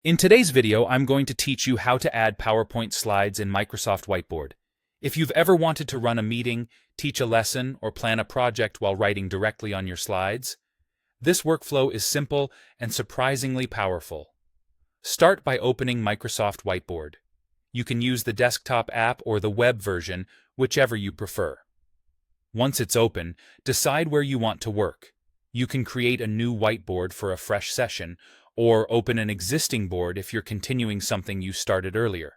In today's video, I'm going to teach you how to add PowerPoint slides in Microsoft Whiteboard. If you've ever wanted to run a meeting, teach a lesson, or plan a project while writing directly on your slides, this workflow is simple and surprisingly powerful. Start by opening Microsoft Whiteboard. You can use the desktop app or the web version, whichever you prefer. Once it's open, decide where you want to work. You can create a new whiteboard for a fresh session, or open an existing board if you're continuing something you started earlier.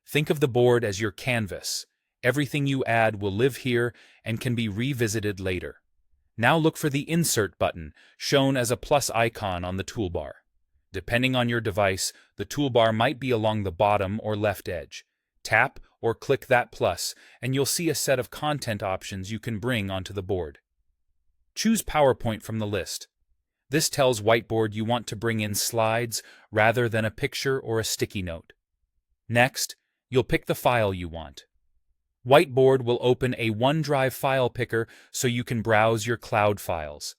Think of the board as your canvas. Everything you add will live here and can be revisited later. Now look for the Insert button, shown as a plus icon on the toolbar. Depending on your device, the toolbar might be along the bottom or left edge. Tap or click that plus, and you'll see a set of content options you can bring onto the board. Choose PowerPoint from the list. This tells Whiteboard you want to bring in slides rather than a picture or a sticky note. Next, you'll pick the file you want. Whiteboard will open a OneDrive file picker so you can browse your cloud files.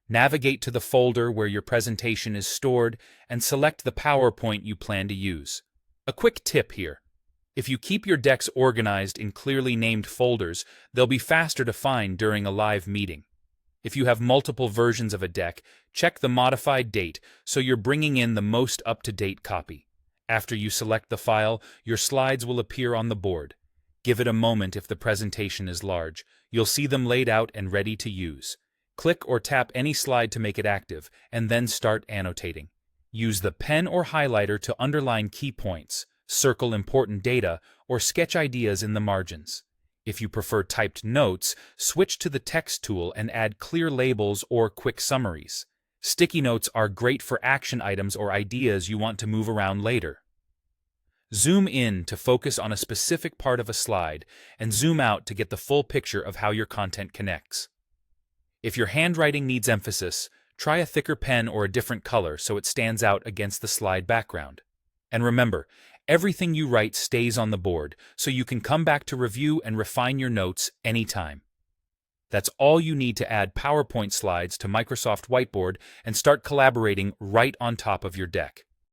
Navigate to the folder where your presentation is stored and select the PowerPoint you plan to use. A quick tip here. If you keep your decks organized in clearly named folders, they'll be faster to find during a live meeting. If you have multiple versions of a deck, check the modified date so you're bringing in the most up-to-date copy. After you select the file, your slides will appear on the board. Give it a moment if the presentation is large. You'll see them laid out and ready to use. Click or tap any slide to make it active, and then start annotating. Use the pen or highlighter to underline key points, circle important data, or sketch ideas in the margins. If you prefer typed notes, switch to the text tool and add clear labels or quick summaries. Sticky notes are great for action items or ideas you want to move around later. Zoom in to focus on a specific part of a slide, and zoom out to get the full picture of how your content connects. If your handwriting needs emphasis, try a thicker pen or a different color so it stands out against the slide background. And remember, everything you write stays on the board, so you can come back to review and refine your notes anytime. That's all you need to add PowerPoint slides to Microsoft Whiteboard and start collaborating right on top of your deck.